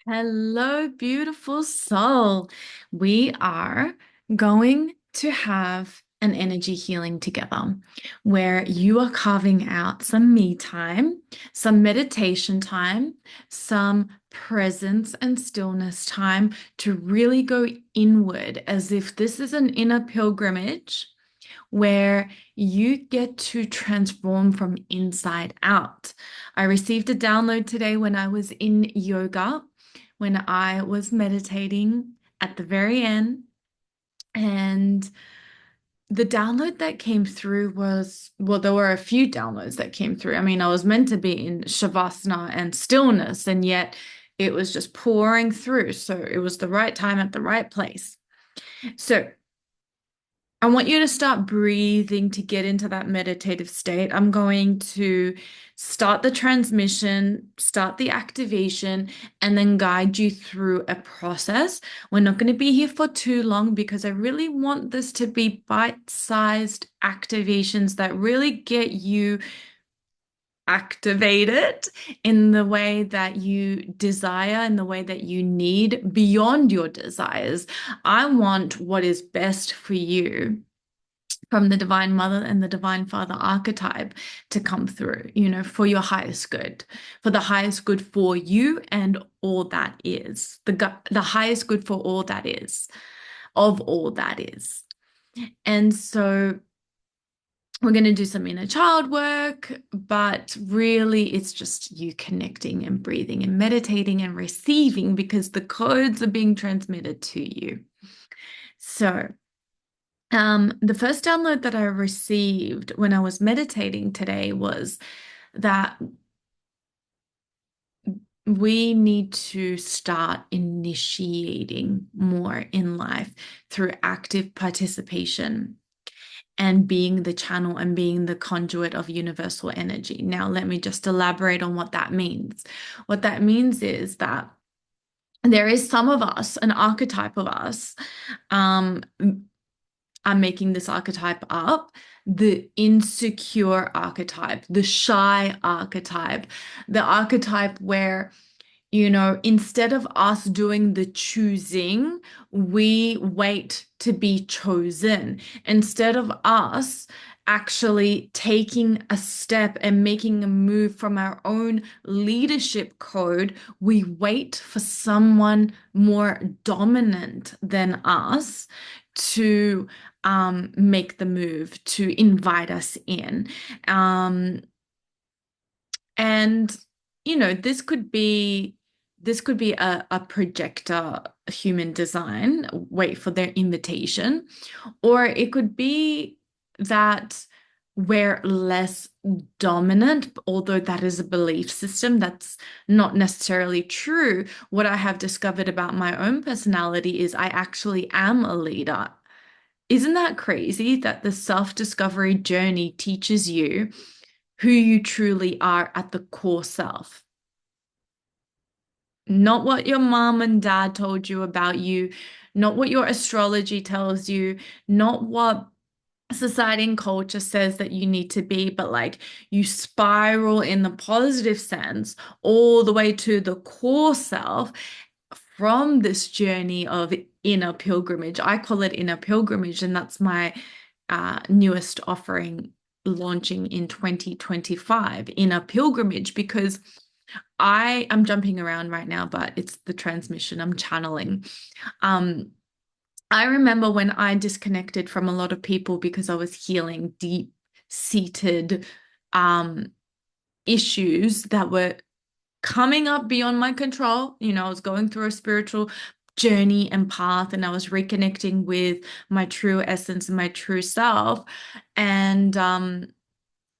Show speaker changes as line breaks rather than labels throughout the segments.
Hello, beautiful soul. We are going to have an energy healing together where you are carving out some me time, some meditation time, some presence and stillness time to really go inward as if this is an inner pilgrimage where you get to transform from inside out. I received a download today when I was in yoga, when I was meditating at the very end. And the download that came through was, well, there were a few downloads that came through. I mean, I was meant to be in Shavasana and stillness, and yet it was just pouring through. So it was the right time at the right place. So I want you to start breathing to get into that meditative state. I'm going to start the transmission, start the activation, and then guide you through a process. We're not going to be here for too long because I really want this to be bite-sized activations that really get you activated in the way that you desire, in the way that you need, beyond your desires. I want what is best for you from the Divine Mother and the Divine Father archetype to come through, for your highest good, for the highest good for you and all that is, the highest good for all that is, of all that is. And so we're going to do some inner child work, but really it's just you connecting and breathing and meditating and receiving because the codes are being transmitted to you. So, the first download that I received when I was meditating today was that we need to start initiating more in life through active participation and being the channel and being the conduit of universal energy. Now, let me just elaborate on what that means. What that means is that there is some of us, an archetype of us, um, I'm making this archetype up, the insecure archetype, the shy archetype, the archetype where, instead of us doing the choosing, we wait to be chosen. Instead of us actually taking a step and making a move from our own leadership code, we wait for someone more dominant than us to make the move, to invite us in. Um, and this could be a projector human design, wait for their invitation, or it could be that we're less dominant, although that is a belief system that's not necessarily true. What I have discovered about my own personality is I actually am a leader. Isn't that crazy that the self-discovery journey teaches you who you truly are at the core self? Not what your mom and dad told you about you, not what your astrology tells you, not what society and culture says that you need to be, but like you spiral in the positive sense all the way to the core self from this journey of inner pilgrimage. I call it inner pilgrimage, and that's my newest offering launching in 2025, inner pilgrimage, because I am jumping around right now, but it's the transmission. I'm channeling. Um, I remember when I disconnected from a lot of people because I was healing deep-seated issues that were coming up beyond my control. I was going through a spiritual journey and path, and I was reconnecting with my true essence and my true self. And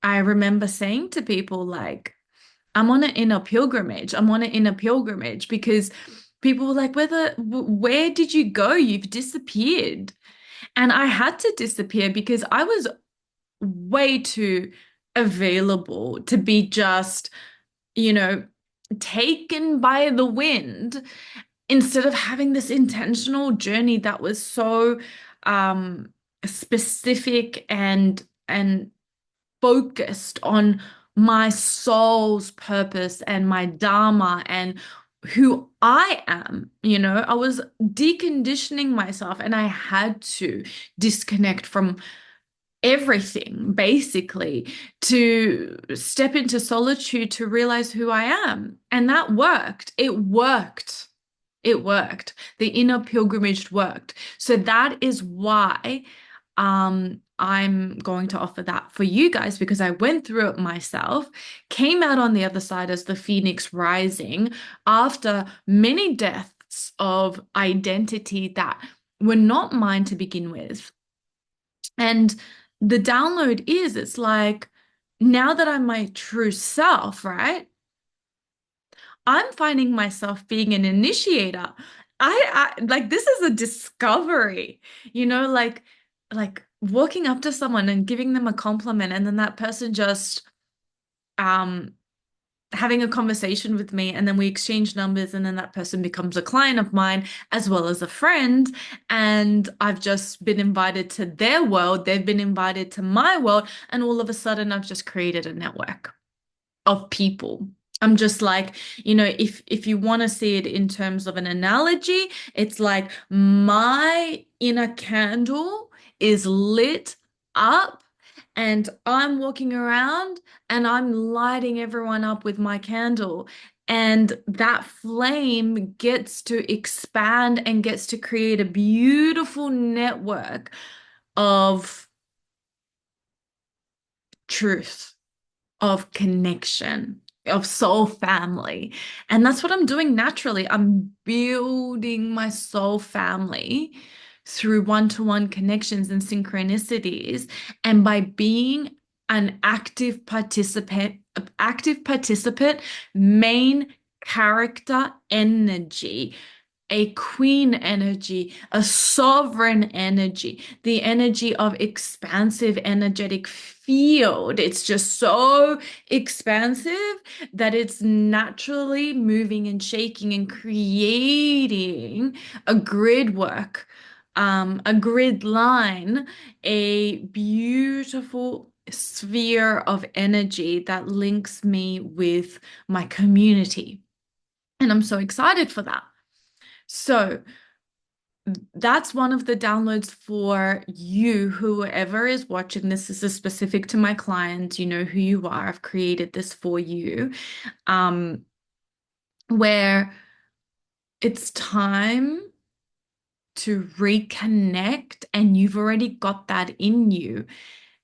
I remember saying to people, like, I'm on an inner pilgrimage. I'm on an inner pilgrimage because people were like, where did you go? You've disappeared. And I had to disappear because I was way too available to be just, you know, taken by the wind instead of having this intentional journey that was so um specific and focused on my soul's purpose and my dharma and who I am. I was deconditioning myself and I had to disconnect from everything basically to step into solitude to realize who I am. And that worked. It worked. It worked. The inner pilgrimage worked. So that is why I'm going to offer that for you guys because I went through it myself, came out on the other side as the phoenix rising after many deaths of identity that were not mine to begin with. And the download is it's like now that I'm my true self, right? I'm finding myself being an initiator. I like this is a discovery, like walking up to someone and giving them a compliment and then that person just um having a conversation with me and then we exchange numbers and then that person becomes a client of mine as well as a friend and I've just been invited to their world, they've been invited to my world and all of a sudden I've just created a network of people. I'm just like, if you want to see it in terms of an analogy, it's like my inner candle is lit up and I'm walking around and I'm lighting everyone up with my candle. And that flame gets to expand and gets to create a beautiful network of truth, of connection, of soul family. And that's what I'm doing naturally. I'm building my soul family through one-to-one connections and synchronicities. And by being an active participant, main character energy, a queen energy, a sovereign energy, the energy of expansive energetic field. It's just so expansive that it's naturally moving and shaking and creating a grid work, a grid line, a beautiful sphere of energy that links me with my community. And I'm so excited for that. So that's one of the downloads for you, whoever is watching this. This is specific to my clients. You know who you are. I've created this for you. Um, where it's time to reconnect, and you've already got that in you.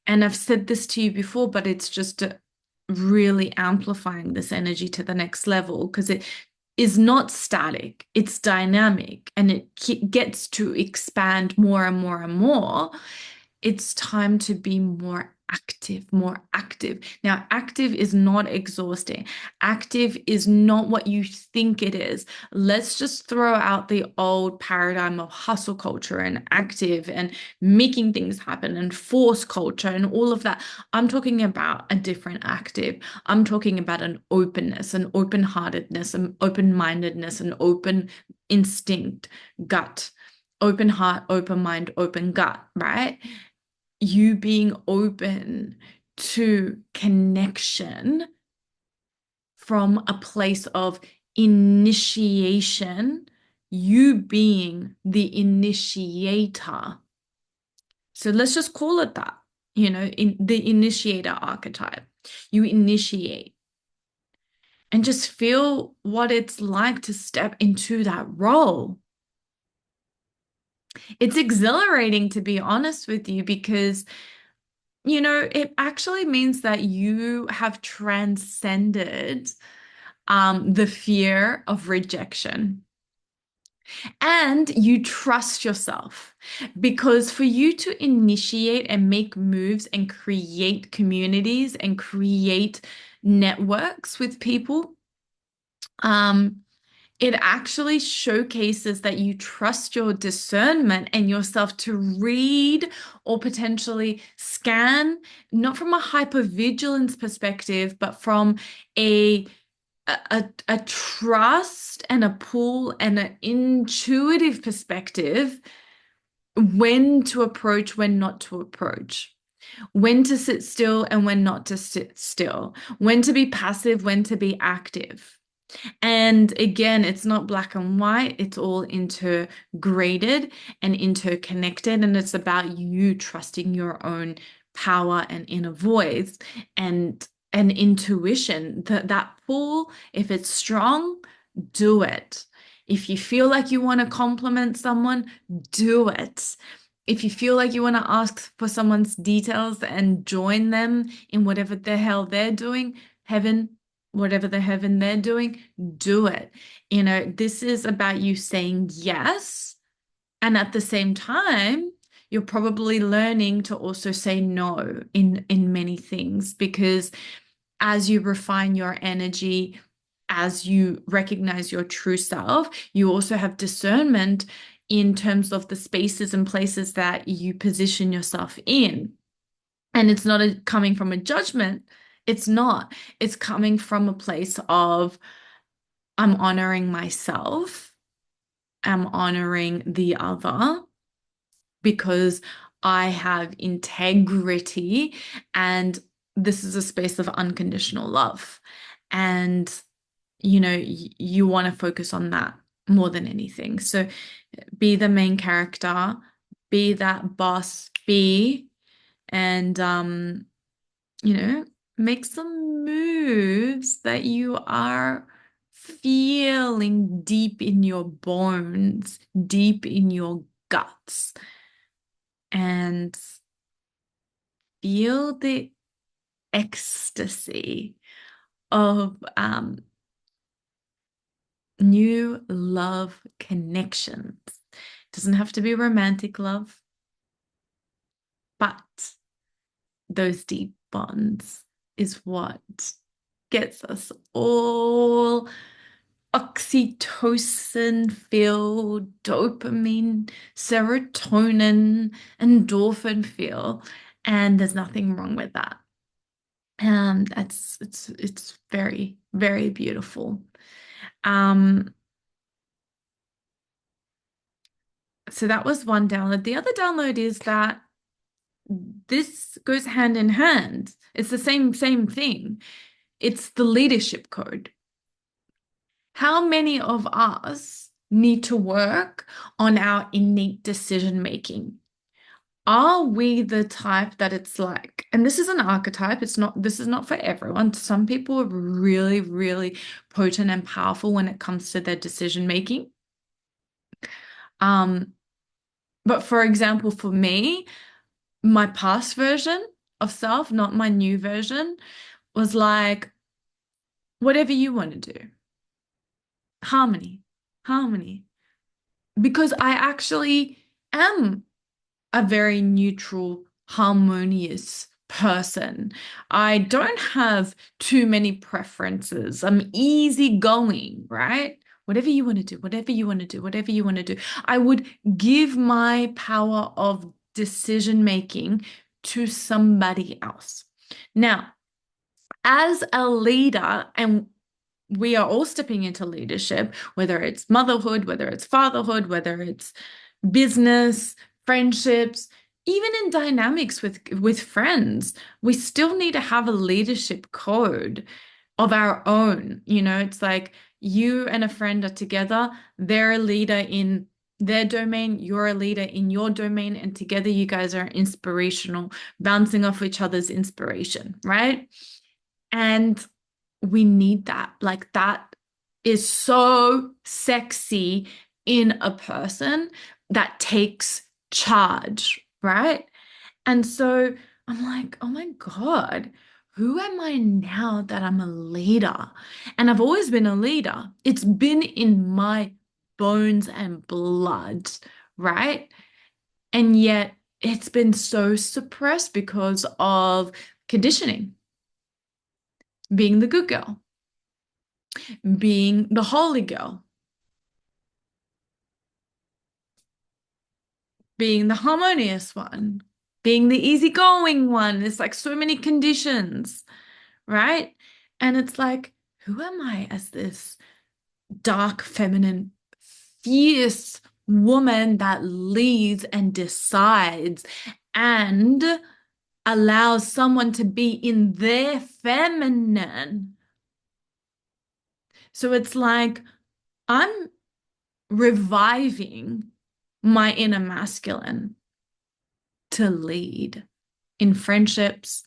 And I've said this to you before, but it's just really amplifying this energy to the next level because it is not static, it's dynamic, and it gets to expand more and more and more. It's time to be more active, more active. Now, active is not exhausting. Active is not what you think it is. Let's just throw out the old paradigm of hustle culture and active and making things happen and force culture and all of that. I'm talking about a different active. I'm talking about an openness, an open-heartedness, an open-mindedness, an open instinct, gut, open heart, open mind, open gut, right? You being open to connection from a place of initiation, you being the initiator. So let's just call it that, in the initiator archetype. You initiate and just feel what it's like to step into that role. It's exhilarating, to be honest with you, because it actually means that you have transcended the fear of rejection and you trust yourself. Because for you to initiate and make moves and create communities and create networks with people, um, it actually showcases that you trust your discernment and yourself to read or potentially scan, not from a hypervigilance perspective, but from a trust and a pull and an intuitive perspective, when to approach, when not to approach, when to sit still and when not to sit still, when to be passive, when to be active. And again, it's not black and white, it's all integrated and interconnected. And it's about you trusting your own power and inner voice and intuition. That pull, if it's strong, do it. If you feel like you want to compliment someone, do it. If you feel like you want to ask for someone's details and join them in whatever the hell they're doing, heaven, whatever the heaven they're doing, do it. This is about you saying yes. And at the same time, you're probably learning to also say no in many things because as you refine your energy, as you recognize your true self, you also have discernment in terms of the spaces and places that you position yourself in. And it's not coming from a judgment. It's not. It's coming from a place of I'm honoring myself, I'm honoring the other because I have integrity and this is a space of unconditional love. And, you want to focus on that more than anything. So be the main character, be that boss, and you know, make some moves that you are feeling deep in your bones, deep in your guts, and feel the ecstasy of new love connections. It doesn't have to be romantic love, but those deep bonds is what gets us all oxytocin feel, dopamine, serotonin, endorphin feel. And there's nothing wrong with that. It's very, very beautiful. Um, so that was one download. The other download is that this goes hand in hand. It's the same thing. It's the leadership code. How many of us need to work on our innate decision making? Are we the type that it's like, and this is an archetype, this is not for everyone. Some people are really, really potent and powerful when it comes to their decision making. Um, but for example, for me, my past version of self, not my new version, was like, whatever you want to do, harmony, harmony. Because I actually am a very neutral, harmonious person. I don't have too many preferences. I'm easygoing, right? Whatever you want to do, whatever you want to do, whatever you want to do. I would give my power of decision making to somebody else. Now, as a leader, and we are all stepping into leadership, whether it's motherhood, whether it's fatherhood, whether it's business, friendships, even in dynamics with friends, we still need to have a leadership code of our own. It's like you and a friend are together, they're a leader in their domain, you're a leader in your domain, and together you guys are inspirational, bouncing off each other's inspiration, right? And we need that. Like that is so sexy in a person that takes charge, right? And so I'm like, oh my God, who am I now that I'm a leader? And I've always been a leader. It's been in my bones and blood, right? And yet it's been so suppressed because of conditioning, being the good girl, being the holy girl, being the harmonious one, being the easygoing one. It's like so many conditions, right? And it's like, who am I as this dark, feminine, fierce woman that leads and decides and allows someone to be in their feminine? So it's like I'm reviving my inner masculine to lead in friendships,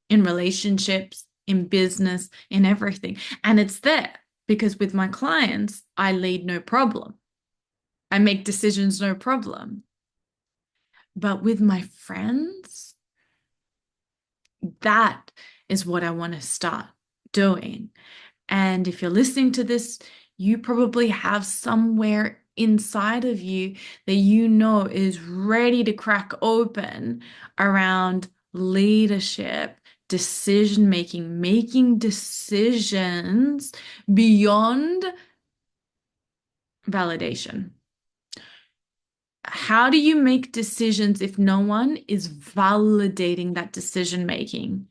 in relationships, in business, in everything. And it's there because with my clients, I lead no problem. I make decisions no problem. But with my friends, that is what I want to start doing. And if you're listening to this, you probably have somewhere inside of you that you know is ready to crack open around leadership, decision making, making decisions beyond validation. How do you make decisions if no one is validating that decision making?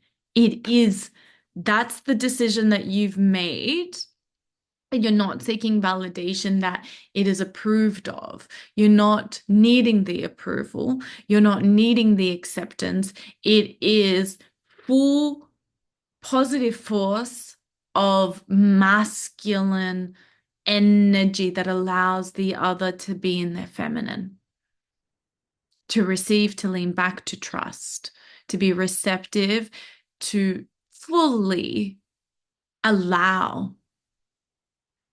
That's the decision that you've made. You're not seeking validation that it is approved of. You're not needing the approval. You're not needing the acceptance. It is full positive force of masculine energy that allows the other to be in their feminine, to receive, to lean back, to trust, to be receptive, to fully allow.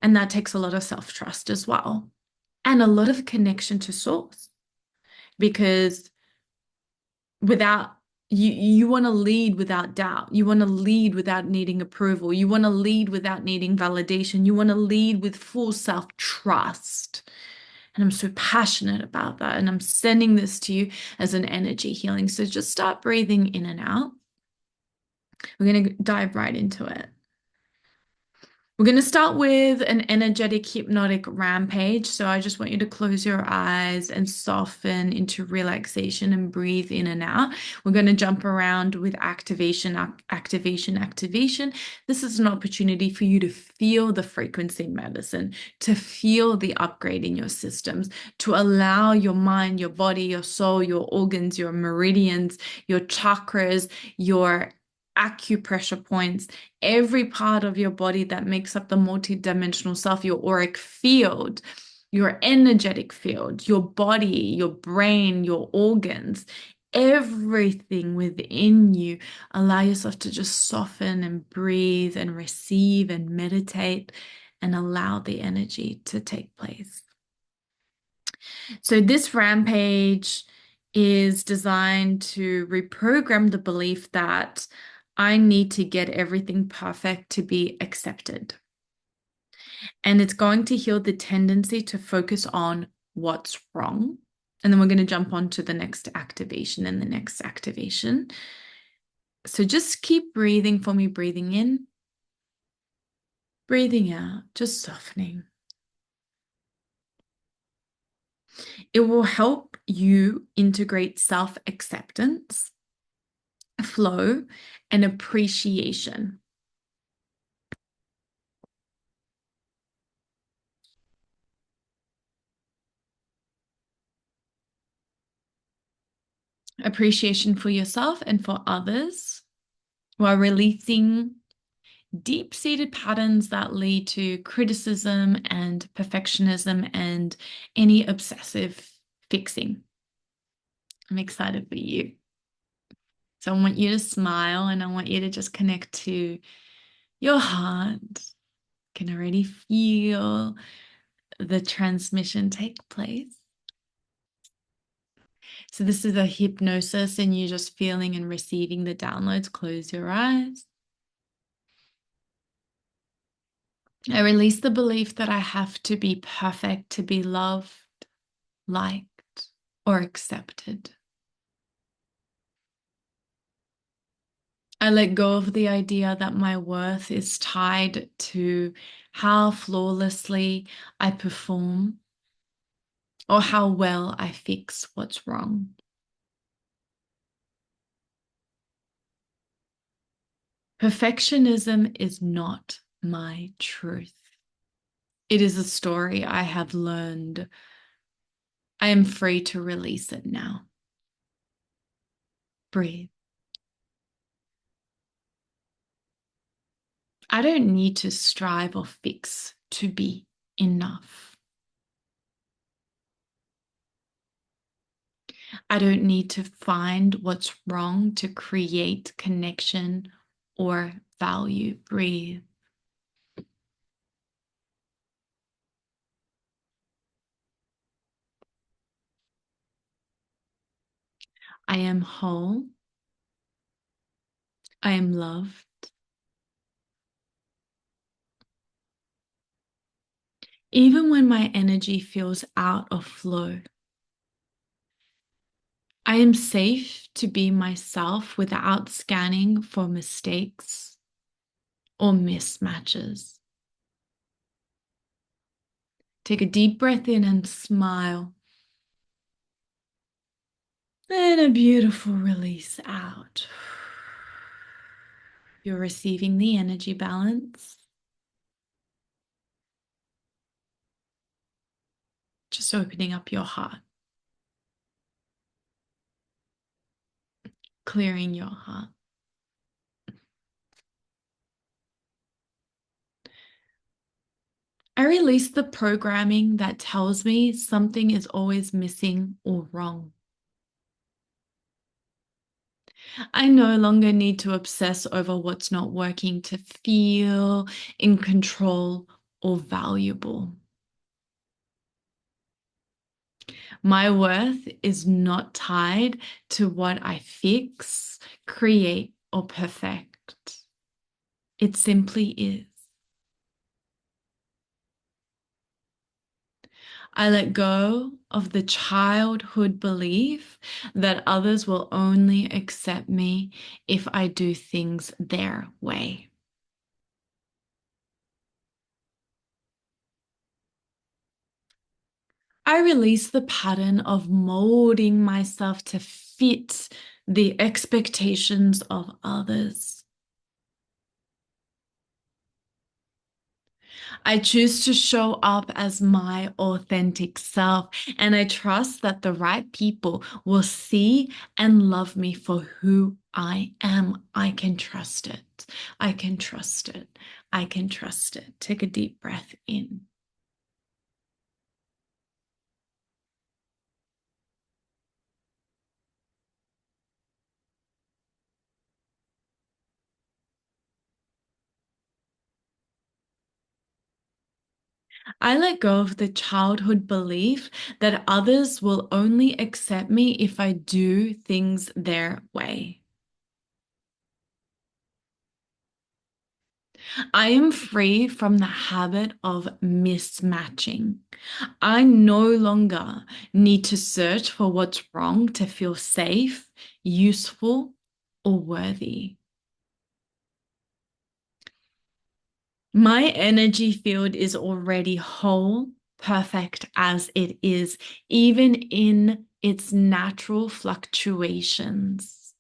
And that takes a lot of self-trust as well, and a lot of connection to source, because without you want to lead without doubt. You want to lead without needing approval. You want to lead without needing validation. You want to lead with full self-trust. And I'm so passionate about that. And I'm sending this to you as an energy healing. So just start breathing in and out. We're going to dive right into it. We're going to start with an energetic hypnotic rampage. So I just want you to close your eyes and soften into relaxation and breathe in and out. We're going to jump around with activation, activation, activation. This is an opportunity for you to feel the frequency medicine, to feel the upgrade in your systems, to allow your mind, your body, your soul, your organs, your meridians, your chakras, your acupressure points, every part of your body that makes up the multidimensional self, your auric field, your energetic field, your body, your brain, your organs, everything within you. Allow yourself to just soften and breathe and receive and meditate and allow the energy to take place. So this rampage is designed to reprogram the belief that I need to get everything perfect to be accepted. And it's going to heal the tendency to focus on what's wrong. And then we're going to jump on to the next activation and the next activation. So just keep breathing for me, breathing in, breathing out, just softening. It will help you integrate self-acceptance, flow, and appreciation. Appreciation for yourself and for others, while releasing deep-seated patterns that lead to criticism and perfectionism and any obsessive fixing. I'm excited for you. So I want you to smile and I want you to just connect to your heart. You can already feel the transmission take place. So this is a hypnosis and you're just feeling and receiving the downloads. Close your eyes. I release the belief that I have to be perfect to be loved, liked, or accepted. I let go of the idea that my worth is tied to how flawlessly I perform or how well I fix what's wrong. Perfectionism is not my truth. It is a story I have learned. I am free to release it now. Breathe. I don't need to strive or fix to be enough. I don't need to find what's wrong to create connection or value. Breathe. I am whole. I am loved. Even when my energy feels out of flow, I am safe to be myself without scanning for mistakes or mismatches. Take a deep breath in and smile. And a beautiful release out. You're receiving the energy balance. Just opening up your heart, clearing your heart. I release the programming that tells me something is always missing or wrong. I no longer need to obsess over what's not working to feel in control or valuable. My worth is not tied to what I fix, create, or perfect. It simply is. I let go of the childhood belief that others will only accept me if I do things their way. I release the pattern of molding myself to fit the expectations of others. I choose to show up as my authentic self, and I trust that the right people will see and love me for who I am. I can trust it. I can trust it. I can trust it. Take a deep breath in. I let go of the childhood belief that others will only accept me if I do things their way. I am free from the habit of mismatching. I no longer need to search for what's wrong to feel safe, useful, or worthy. My energy field is already whole, perfect as it is, even in its natural fluctuations.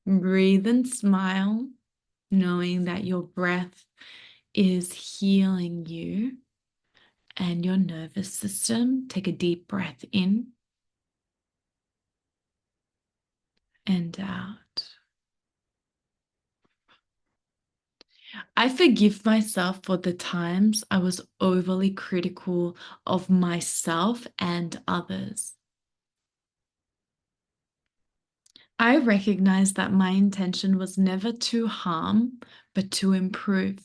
Breathe and smile, knowing that your breath is healing you and your nervous system. Take a deep breath in and out. I forgive myself for the times I was overly critical of myself and others. I recognize that my intention was never to harm, but to improve.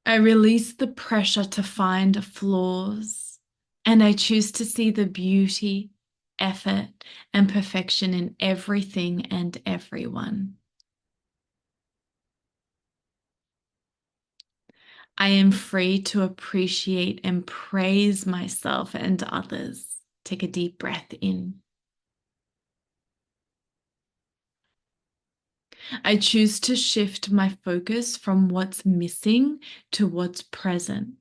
I release the pressure to find flaws, and I choose to see the beauty, effort, and perfection in everything and everyone. I am free to appreciate and praise myself and others. Take a deep breath in. I choose to shift my focus from what's missing to what's present,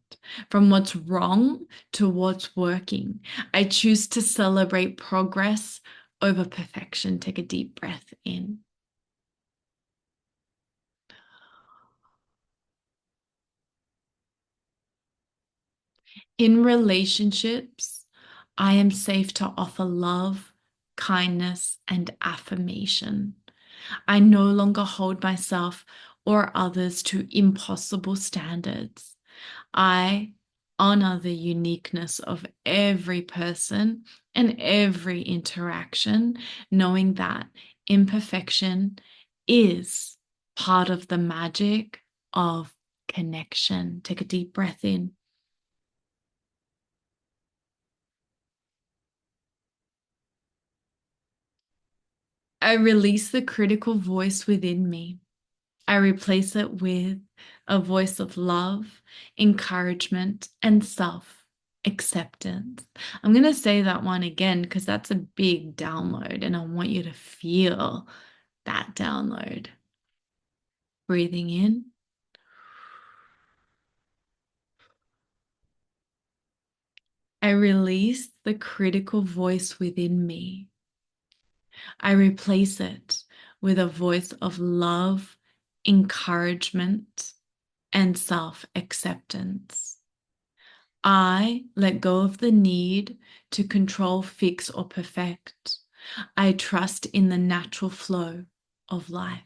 from what's wrong to what's working. I choose to celebrate progress over perfection. Take a deep breath in. In relationships, I am safe to offer love, kindness, and affirmation. I no longer hold myself or others to impossible standards. I honor the uniqueness of every person and every interaction, knowing that imperfection is part of the magic of connection. Take a deep breath in. I release the critical voice within me. I replace it with a voice of love, encouragement, and self acceptance. I'm going to say that one again because that's a big download, and I want you to feel that download. Breathing in. I release the critical voice within me. I replace it with a voice of love, encouragement, and self acceptance. I let go of the need to control, fix, or perfect. I trust in the natural flow of life.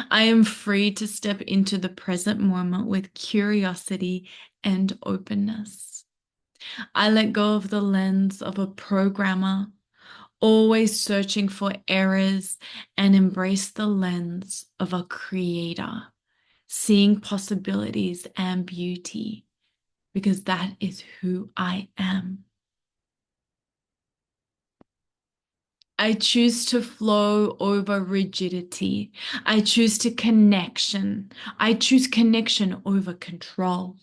I am free to step into the present moment with curiosity and openness. I let go of the lens of a programmer, always searching for errors, and embrace the lens of a creator, seeing possibilities and beauty, because that is who I am. I choose to flow over rigidity. I choose to connection. I choose connection over control.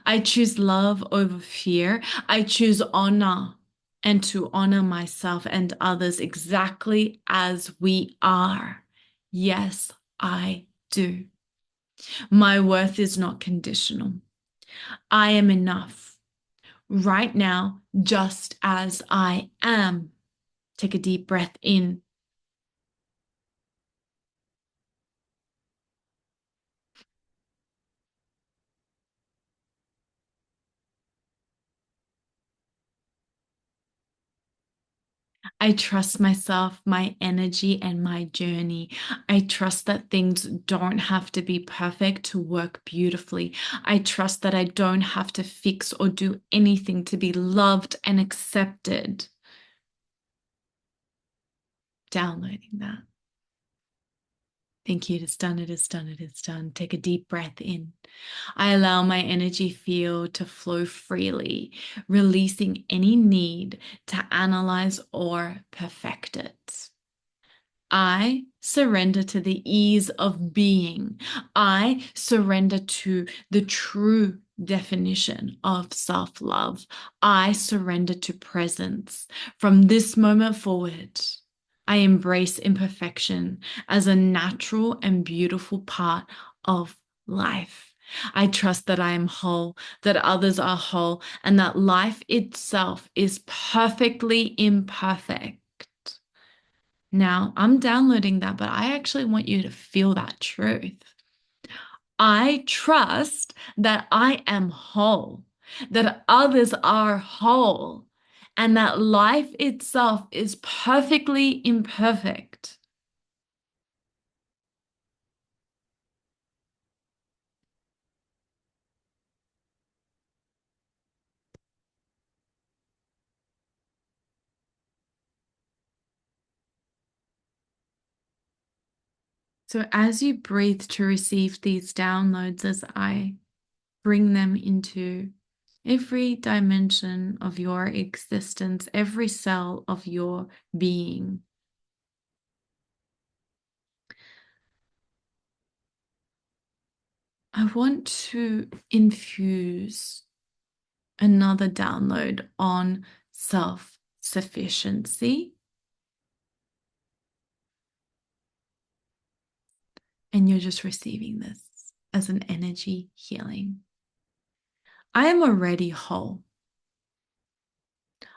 I choose love over fear. I choose honor and to honor myself and others exactly as we are. Yes, I do. My worth is not conditional. I am enough right now, just as I am. Take a deep breath in. I trust myself, my energy, and my journey. I trust that things don't have to be perfect to work beautifully. I trust that I don't have to fix or do anything to be loved and accepted. Downloading that. Thank you. It is done. It is done. It is done. Take a deep breath in. I allow my energy field to flow freely, releasing any need to analyze or perfect it. I surrender to the ease of being. I surrender to the true definition of self love. I surrender to presence. From this moment forward, I embrace imperfection as a natural and beautiful part of life. I trust that I am whole, that others are whole, and that life itself is perfectly imperfect. Now, I'm downloading that, but I actually want you to feel that truth. I trust that I am whole, that others are whole, and that life itself is perfectly imperfect. So, as you breathe to receive these downloads, as I bring them into every dimension of your existence, every cell of your being, I want to infuse another download on self sufficiency. And you're just receiving this as an energy healing. I am already whole.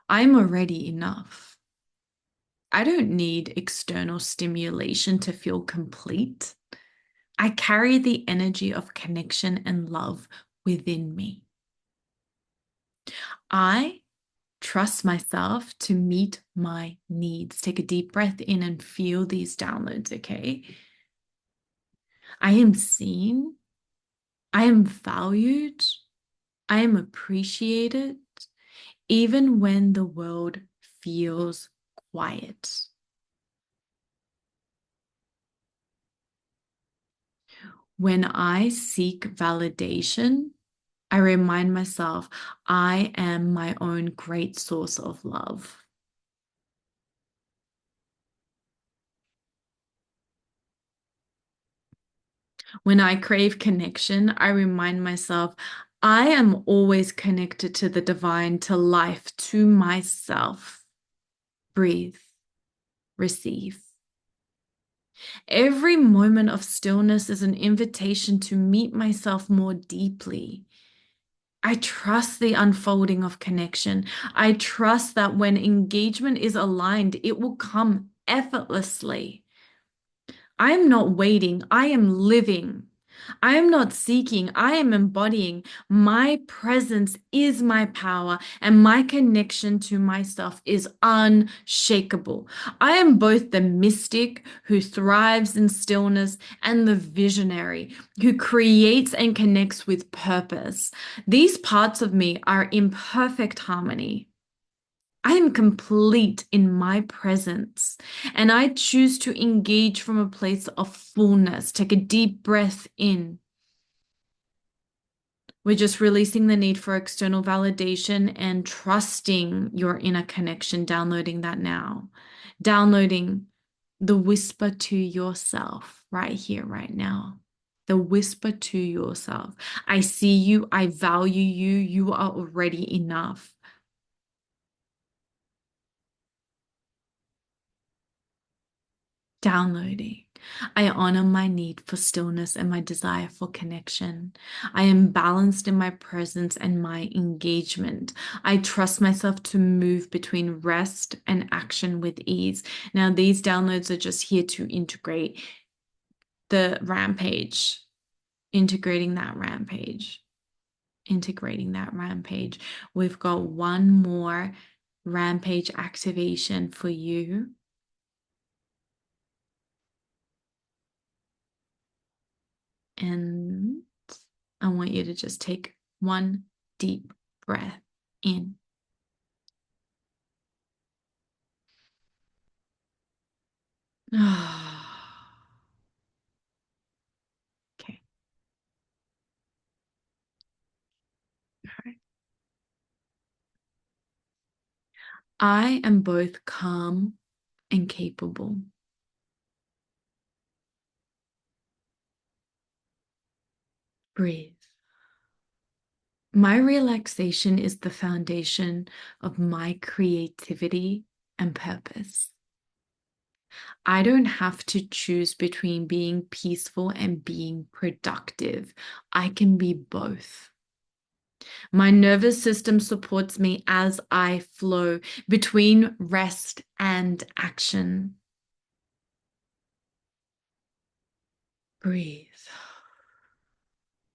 I'm already enough. I don't need external stimulation to feel complete. I carry the energy of connection and love within me. I trust myself to meet my needs. Take a deep breath in and feel these downloads, okay? I am seen. I am valued. I am appreciated, even when the world feels quiet. When I seek validation, I remind myself I am my own great source of love. When I crave connection, I remind myself I am always connected to the divine, to life, to myself. Breathe, receive. Every moment of stillness is an invitation to meet myself more deeply. I trust the unfolding of connection. I trust that when engagement is aligned, it will come effortlessly. I am not waiting, I am living. I am not seeking, I am embodying. My presence is my power, and my connection to myself is unshakable. I am both the mystic who thrives in stillness and the visionary who creates and connects with purpose. These parts of me are in perfect harmony. I am complete in my presence, and I choose to engage from a place of fullness. Take a deep breath in. We're just releasing the need for external validation and trusting your inner connection, downloading that now. Downloading the whisper to yourself right here, right now. The whisper to yourself. I see you. I value you. You are already enough. Downloading. I honor my need for stillness and my desire for connection. I am balanced in my presence and my engagement. I trust myself to move between rest and action with ease. Now, these downloads are just here to integrate the rampage, integrating that rampage, integrating that rampage. We've got one more rampage activation for you. And I want you to just take one deep breath in. Okay. All right. I am both calm and capable. Breathe. My relaxation is the foundation of my creativity and purpose. I don't have to choose between being peaceful and being productive. I can be both. My nervous system supports me as I flow between rest and action. Breathe.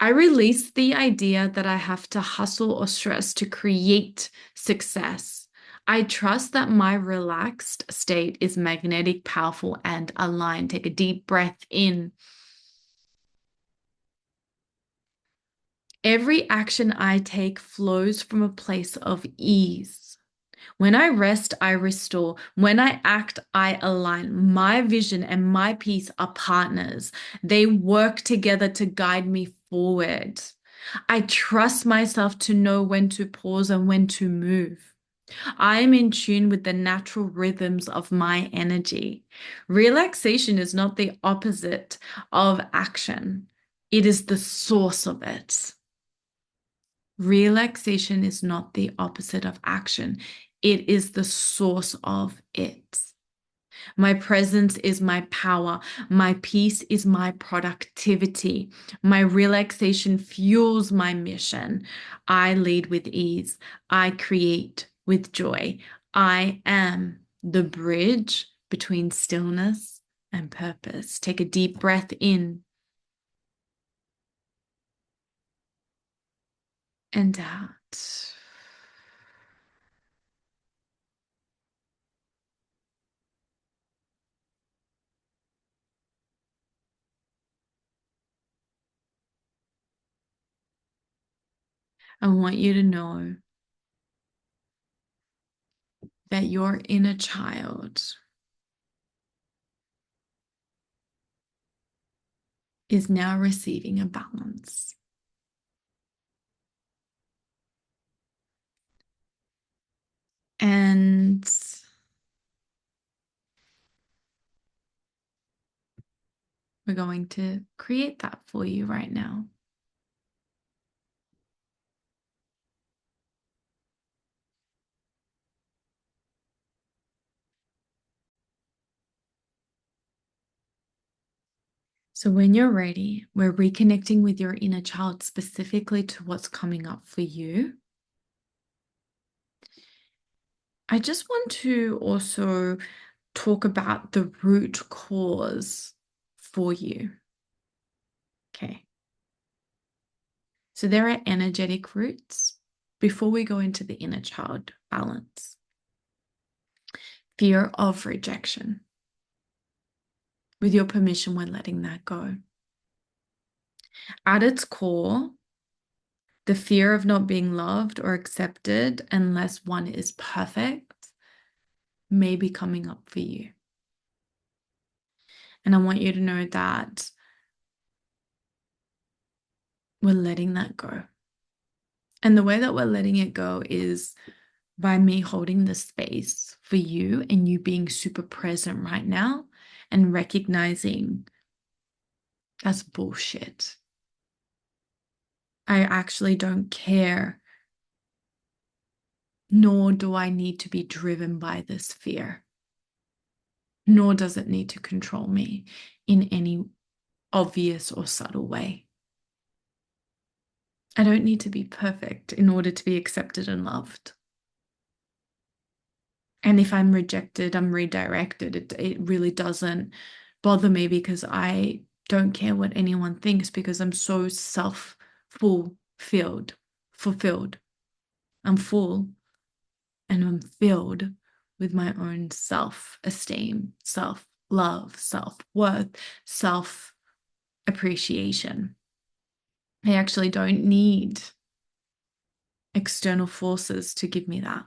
I release the idea that I have to hustle or stress to create success. I trust that my relaxed state is magnetic, powerful, and aligned. Take a deep breath in. Every action I take flows from a place of ease. When I rest, I restore. When I act, I align. My vision and my peace are partners. They work together to guide me forward. I trust myself to know when to pause and when to move. I am in tune with the natural rhythms of my energy. Relaxation is not the opposite of action, it is the source of it. Relaxation is not the opposite of action. It is the source of it. My presence is my power. My peace is my productivity. My relaxation fuels my mission. I lead with ease. I create with joy. I am the bridge between stillness and purpose. Take a deep breath in and out. I want you to know that your inner child is now receiving a balance. And we're going to create that for you right now. So when you're ready, we're reconnecting with your inner child specifically to what's coming up for you. I just want to also talk about the root cause for you. Okay. So there are energetic roots before we go into the inner child balance. Fear of rejection. With your permission, we're letting that go. At its core, the fear of not being loved or accepted unless one is perfect may be coming up for you. And I want you to know that we're letting that go. And the way that we're letting it go is by me holding the space for you and you being super present right now and recognizing that's bullshit. I actually don't care, nor do I need to be driven by this fear, nor does it need to control me in any obvious or subtle way. I don't need to be perfect in order to be accepted and loved. And if I'm rejected, I'm redirected. It really doesn't bother me because I don't care what anyone thinks because I'm so fulfilled. I'm full and I'm filled with my own self-esteem, self-love, self-worth, self-appreciation. I actually don't need external forces to give me that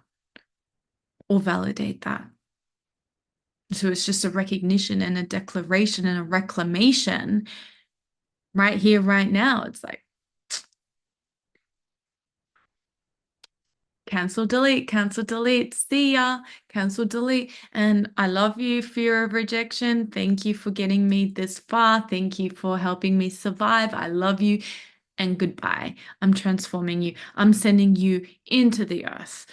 or validate that. So it's just a recognition and a declaration and a reclamation right here, right now. It's like cancel, delete, see ya, cancel, delete. And I love you, fear of rejection. Thank you for getting me this far. Thank you for helping me survive. I love you. And goodbye. I'm transforming you. I'm sending you into the earth.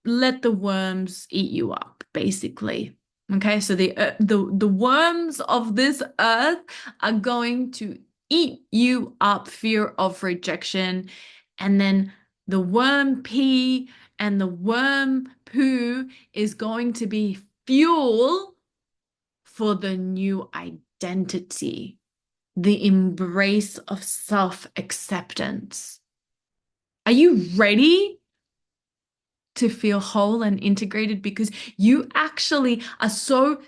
Let the worms eat you up, basically. Okay, so the worms of this earth are going to eat you up, fear of rejection, and then the worm pee and the worm poo is going to be fuel for the new identity, the embrace of self-acceptance. Are you ready to feel whole and integrated? Because you actually are so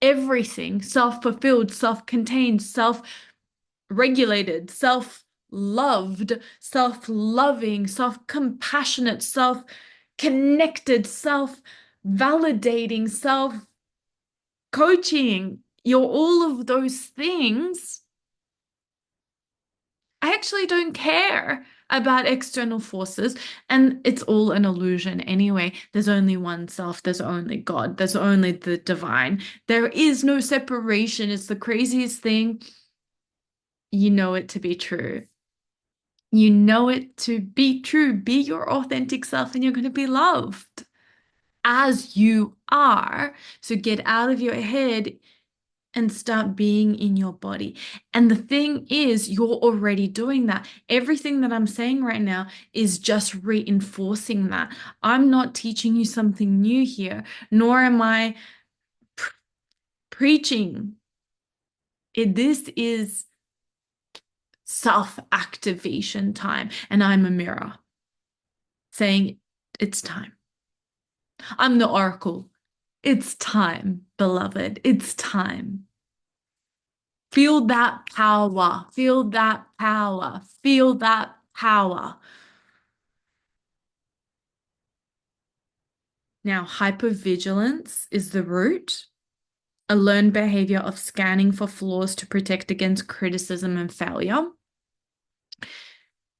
everything, self-fulfilled, self-contained, self-regulated, self-loved, self-loving, self-compassionate, self-connected, self-validating, self-coaching. You're all of those things. I actually don't care about external forces, and it's all an illusion anyway. There's only one self, there's only God, there's only the divine. There is no separation. It's the craziest thing. You know it to be true. You know it to be true. Be your authentic self, and you're going to be loved as you are. So get out of your head and start being in your body. And the thing is, you're already doing that. Everything that I'm saying right now is just reinforcing that. I'm not teaching you something new here, nor am I preaching. This is self-activation time, and I'm a mirror saying it's time. I'm the oracle. It's time, beloved. It's time. Feel that power. Feel that power. Feel that power. Now, hypervigilance is the root, a learned behavior of scanning for flaws to protect against criticism and failure.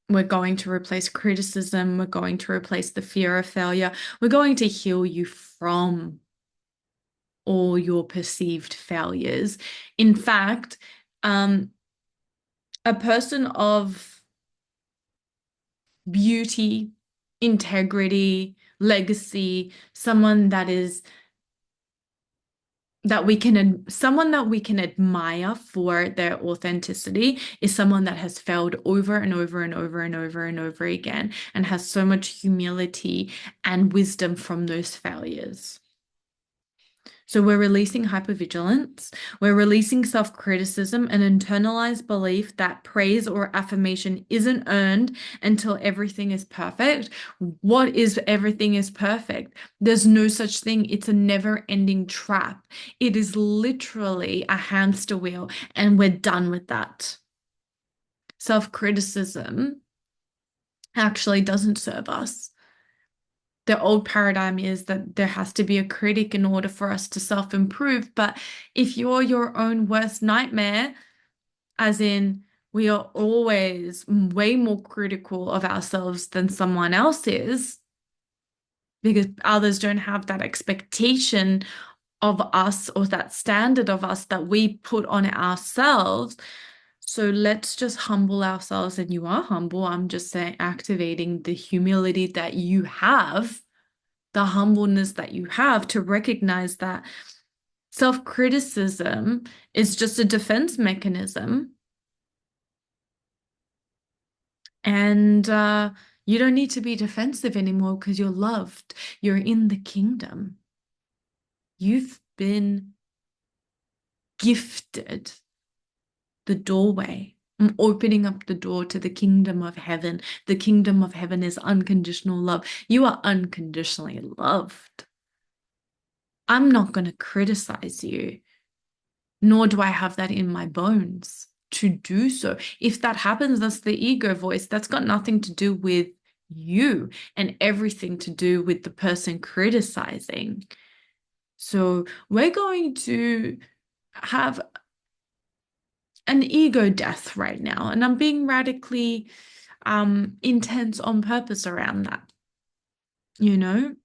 We're going to replace criticism. We're going to replace the fear of failure. We're going to heal you from all your perceived failures. In fact, a person of beauty, integrity, legacy, someone that we can admire for their authenticity is someone that has failed over and over and over and over and over again and has so much humility and wisdom from those failures. So we're releasing hypervigilance, we're releasing self-criticism, an internalized belief that praise or affirmation isn't earned until everything is perfect. What is everything is perfect? There's no such thing. It's a never-ending trap. It is literally a hamster wheel, and we're done with that. Self-criticism actually doesn't serve us. The old paradigm is that there has to be a critic in order for us to self-improve. But if you're your own worst nightmare, as in we are always way more critical of ourselves than someone else is, because others don't have that expectation of us or that standard of us that we put on ourselves. So let's just humble ourselves. And you are humble. I'm just saying, activating the humility that you have, the humbleness that you have to recognize that self-criticism is just a defense mechanism. And you don't need to be defensive anymore because you're loved. You're in the kingdom. You've been gifted the doorway. I'm opening up the door to the kingdom of heaven. The kingdom of heaven is unconditional love. You are unconditionally loved. I'm not going to criticize you, nor do I have that in my bones to do so. If that happens, that's the ego voice. That's got nothing to do with you and everything to do with the person criticizing. So we're going to have an ego death right now. And I'm being radically intense on purpose around that. You know,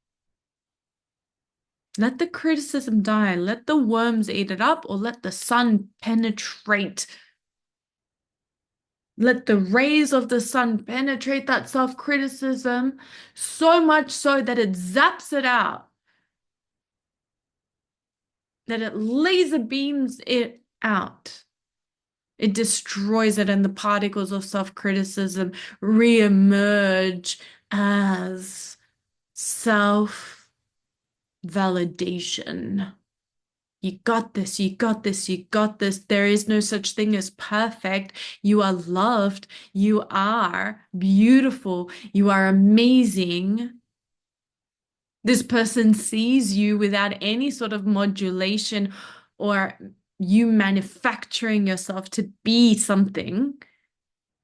let the criticism die, let the worms eat it up, or let the sun penetrate. Let the rays of the sun penetrate that self-criticism so much so that it zaps it out, that it laser beams it out. It destroys it, and the particles of self-criticism reemerge as self-validation. You got this, you got this, you got this. There is no such thing as perfect. You are loved. You are beautiful. You are amazing. This person sees you without any sort of modulation or you manufacturing yourself to be something.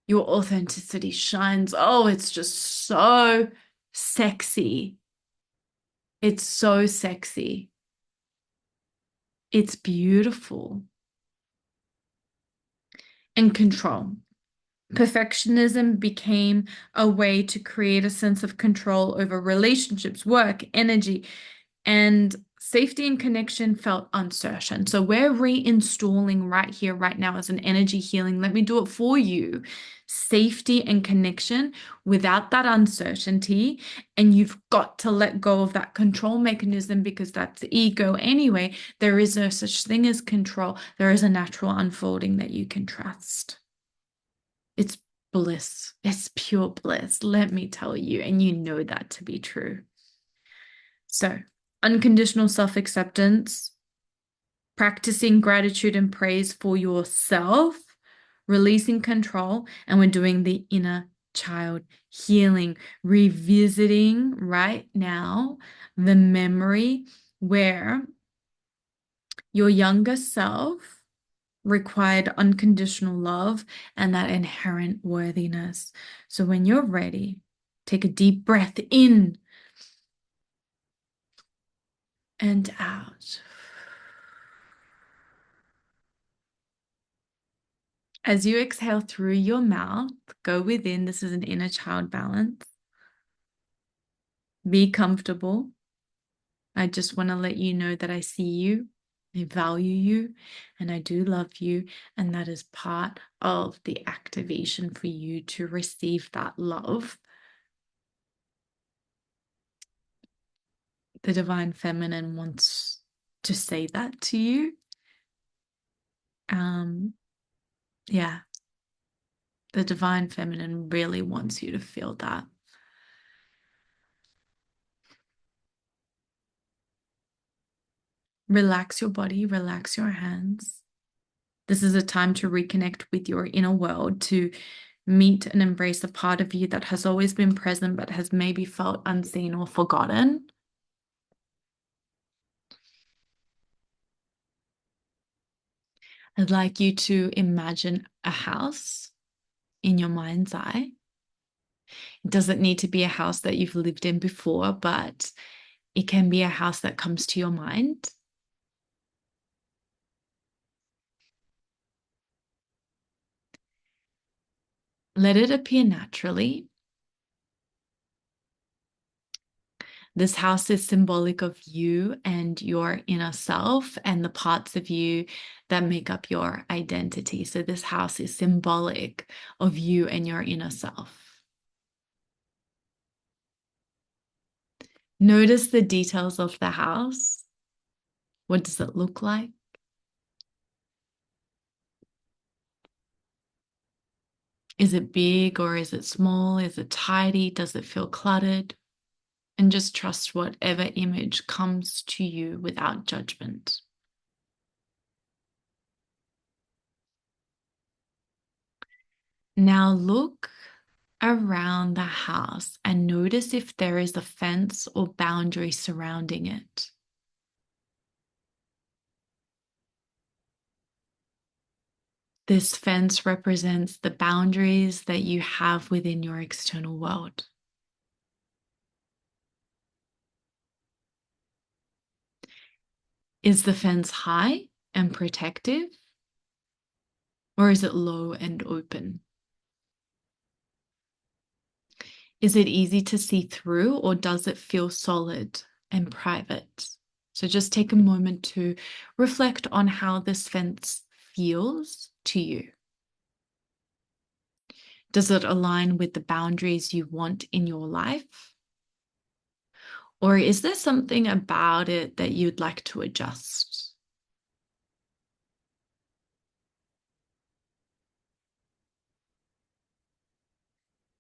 Your authenticity shines. Oh, it's just so sexy. It's so sexy. It's beautiful. And control. Perfectionism became a way to create a sense of control over relationships, work, energy, and safety and connection felt uncertain. So we're reinstalling right here, right now as an energy healing. Let me do it for you. Safety and connection without that uncertainty. And you've got to let go of that control mechanism because that's the ego anyway. There is no such thing as control. There is a natural unfolding that you can trust. It's bliss. It's pure bliss, let me tell you. And you know that to be true. So, unconditional self-acceptance, practicing gratitude and praise for yourself, releasing control, and we're doing the inner child healing, revisiting right now the memory where your younger self required unconditional love, and that inherent worthiness. So when you're ready, take a deep breath in and out. As you exhale through your mouth, go within. This is an inner child balance. Be comfortable. I just want to let you know that I see you, I value you, and I do love you. And that is part of the activation for you to receive that love. The divine feminine wants to say that to you. Yeah, the divine feminine really wants you to feel that. Relax your body, relax your hands. This is a time to reconnect with your inner world, to meet and embrace a part of you that has always been present but has maybe felt unseen or forgotten. I'd like you to imagine a house in your mind's eye. It doesn't need to be a house that you've lived in before, but it can be a house that comes to your mind. Let it appear naturally. This house is symbolic of you and your inner self and the parts of you that make up your identity. So, this house is symbolic of you and your inner self. Notice the details of the house. What does it look like? Is it big or is it small? Is it tidy? Does it feel cluttered? And just trust whatever image comes to you without judgment. Now look around the house and notice if there is a fence or boundary surrounding it. This fence represents the boundaries that you have within your external world. Is the fence high and protective, or is it low and open? Is it easy to see through, or does it feel solid and private? So just take a moment to reflect on how this fence feels to you. Does it align with the boundaries you want in your life? Or is there something about it that you'd like to adjust?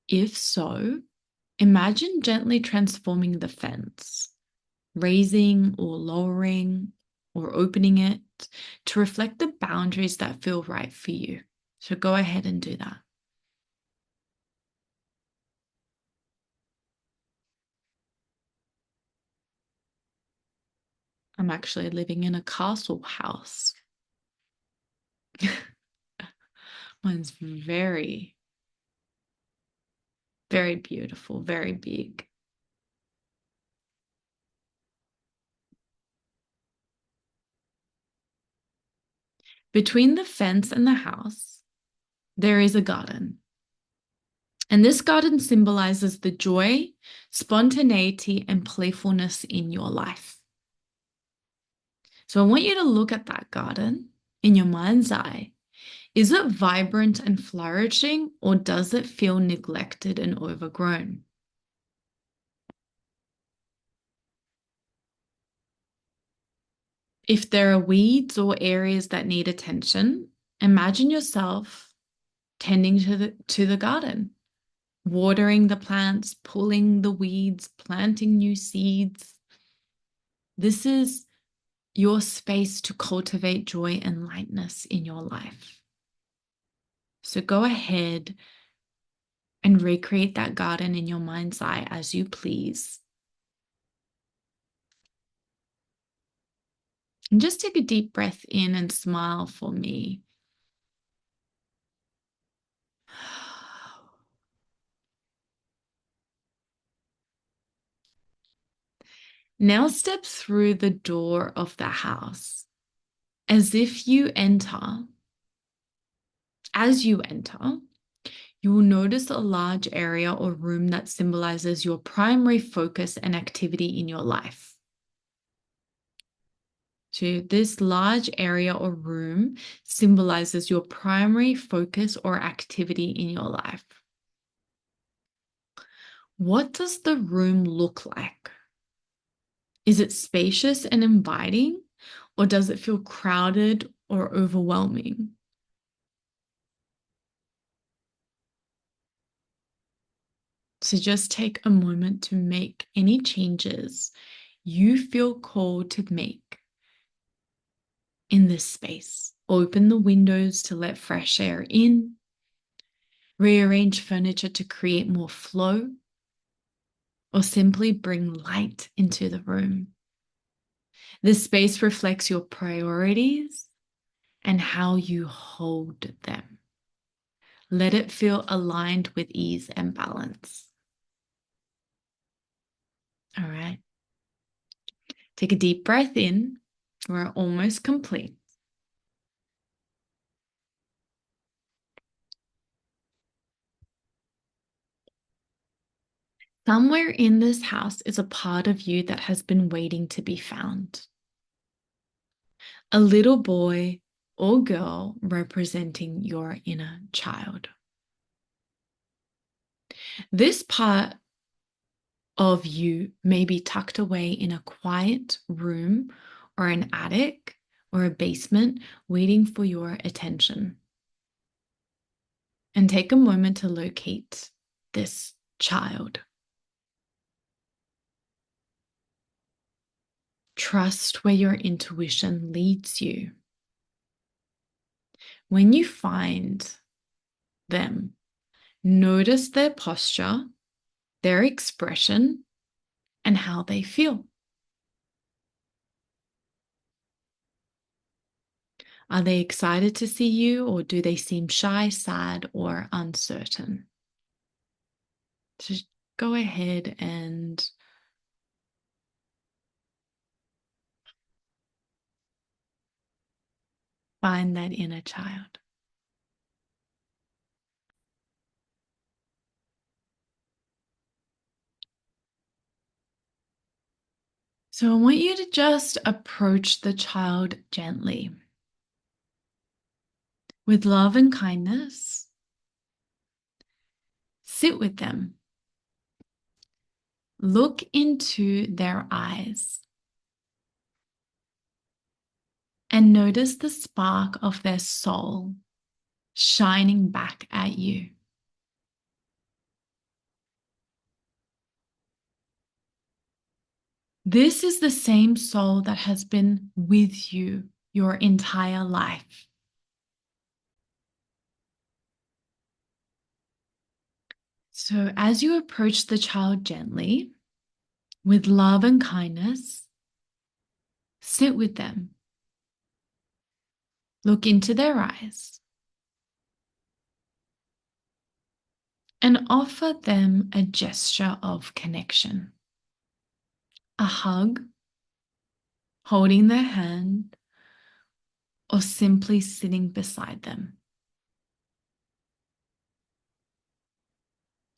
If so, imagine gently transforming the fence, raising or lowering or opening it to reflect the boundaries that feel right for you. So go ahead and do that. I'm actually living in a castle house. Mine's very, very beautiful, very big. Between the fence and the house, there is a garden. And this garden symbolizes the joy, spontaneity, and playfulness in your life. So I want you to look at that garden in your mind's eye. Is it vibrant and flourishing, or does it feel neglected and overgrown? If there are weeds or areas that need attention, imagine yourself tending to the garden, watering the plants, pulling the weeds, planting new seeds. This is your space to cultivate joy and lightness in your life. So go ahead and recreate that garden in your mind's eye as you please. And just take a deep breath in and smile for me. Now step through the door of the house. As if you enter, as you enter, you will notice a large area or room that symbolizes your primary focus and activity in your life. So, this large area or room symbolizes your primary focus or activity in your life. What does the room look like? Is it spacious and inviting, or does it feel crowded or overwhelming? So just take a moment to make any changes you feel called to make in this space. Open the windows to let fresh air in, rearrange furniture to create more flow, or simply bring light into the room. This space reflects your priorities and how you hold them. Let it feel aligned with ease and balance. All right. Take a deep breath in. We're almost complete. Somewhere in this house is a part of you that has been waiting to be found. A little boy or girl representing your inner child. This part of you may be tucked away in a quiet room or an attic or a basement waiting for your attention. And take a moment to locate this child. Trust where your intuition leads you. When you find them, notice their posture, their expression, and how they feel. Are they excited to see you, or do they seem shy, sad, or uncertain? Just go ahead and find that inner child. So I want you to just approach the child gently with love and kindness. Sit with them. Look into their eyes and notice the spark of their soul shining back at you. This is the same soul that has been with you your entire life. So, as you approach the child gently, with love and kindness, sit with them. Look into their eyes and offer them a gesture of connection. A hug, holding their hand, or simply sitting beside them.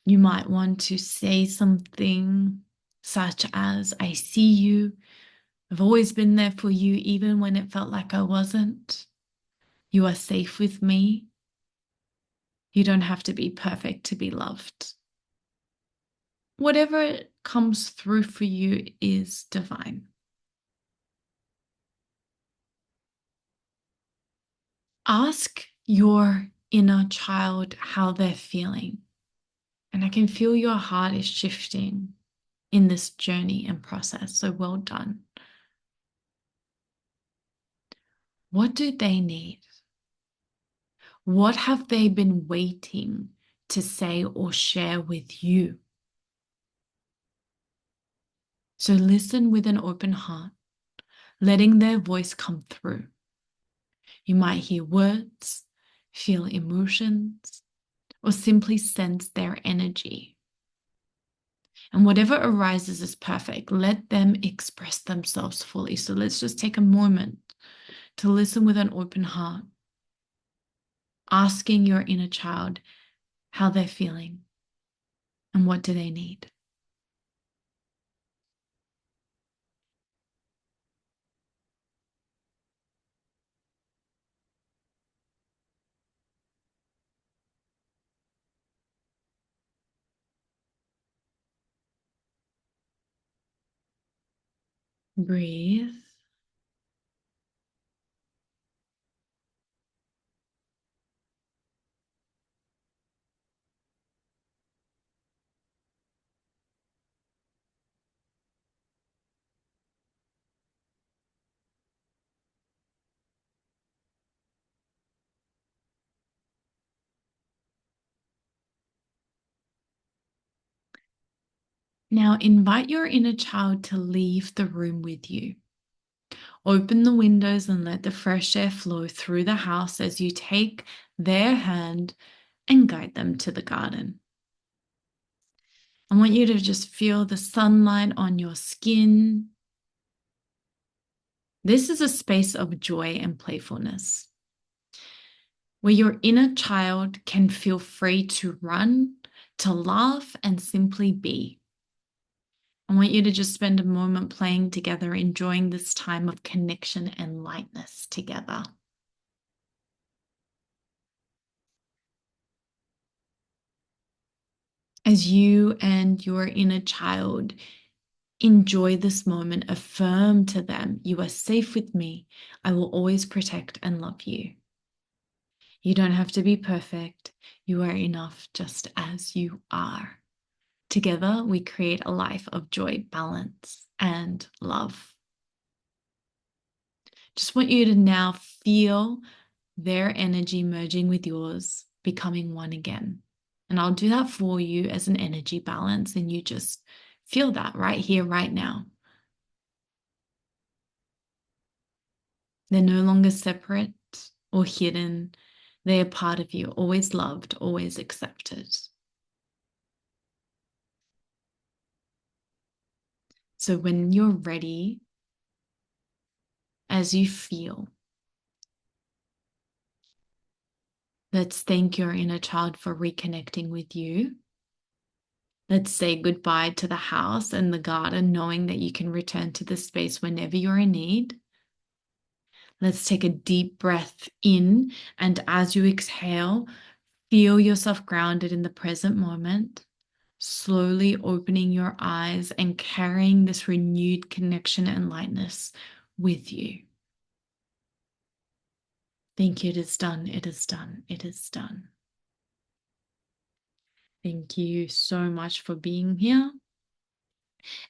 You might want to say something such as, I see you. I've always been there for you, even when it felt like I wasn't. You are safe with me. You don't have to be perfect to be loved. Whatever comes through for you is divine. Ask your inner child how they're feeling. And I can feel your heart is shifting in this journey and process. So well done. What do they need? What have they been waiting to say or share with you? So listen with an open heart, letting their voice come through. You might hear words, feel emotions, or simply sense their energy. And whatever arises is perfect. Let them express themselves fully. So let's just take a moment to listen with an open heart, asking your inner child how they're feeling and what do they need. Breathe. Now invite your inner child to leave the room with you. Open the windows and let the fresh air flow through the house as you take their hand and guide them to the garden. I want you to just feel the sunlight on your skin. This is a space of joy and playfulness where your inner child can feel free to run, to laugh, and simply be. I want you to just spend a moment playing together, enjoying this time of connection and lightness together. As you and your inner child enjoy this moment, affirm to them, you are safe with me. I will always protect and love you. You don't have to be perfect. You are enough just as you are. Together, we create a life of joy, balance, and love. Just want you to now feel their energy merging with yours, becoming one again. And I'll do that for you as an energy balance, and you just feel that right here, right now. They're no longer separate or hidden. They are part of you, always loved, always accepted. So when you're ready, as you feel, let's thank your inner child for reconnecting with you. Let's say goodbye to the house and the garden, knowing that you can return to this space whenever you're in need. Let's take a deep breath in, and as you exhale, feel yourself grounded in the present moment, slowly opening your eyes and carrying this renewed connection and lightness with you. Thank you. It is done. It is done. It is done. Thank you so much for being here.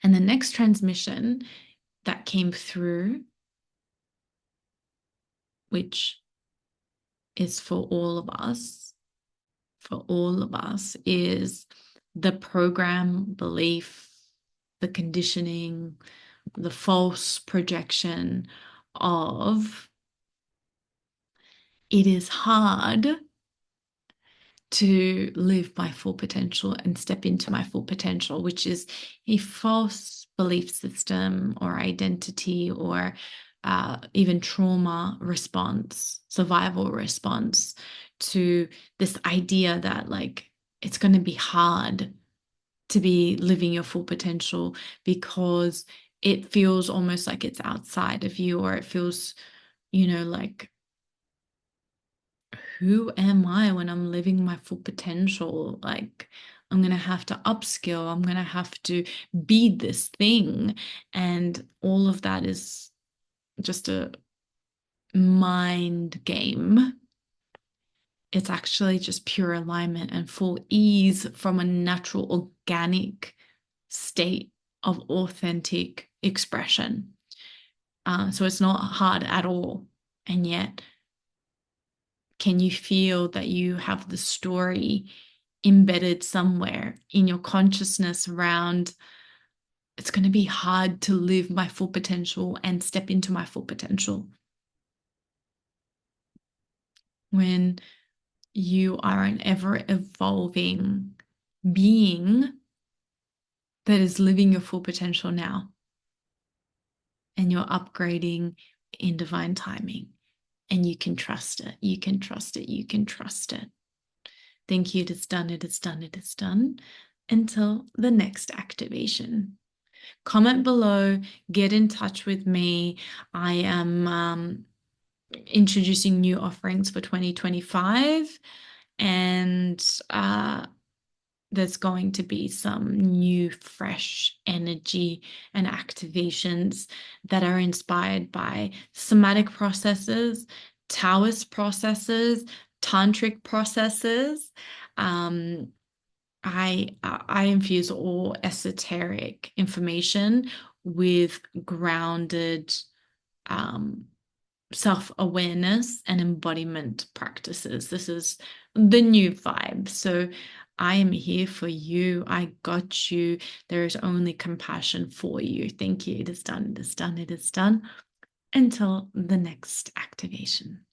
And the next transmission that came through, which is for all of us, is the program, belief, the conditioning, the false projection of it is hard to live my full potential and step into my full potential, which is a false belief system or identity or even trauma response, survival response to this idea that like it's going to be hard to be living your full potential because it feels almost like it's outside of you, or it feels, like who am I when I'm living my full potential? Like, I'm going to have to upskill. I'm going to have to be this thing. And all of that is just a mind game. It's actually just pure alignment and full ease from a natural, organic state of authentic expression. So it's not hard at all. And yet, can you feel that you have the story embedded somewhere in your consciousness around it's going to be hard to live my full potential and step into my full potential? When you are an ever evolving being that is living your full potential now. And you're upgrading in divine timing. And you can trust it. You can trust it. You can trust it. Thank you. It is done. It is done. It is done. Until the next activation. Comment below. Get in touch with me. I am introducing new offerings for 2025. And there's going to be some new, fresh energy and activations that are inspired by somatic processes, Taoist processes, tantric processes. Um, I infuse all esoteric information with grounded um, self-awareness and embodiment practices. This is the new vibe. So I am here for you. I got you. There is only compassion for you. Thank you. It is done. It is done. It is done. Until the next activation.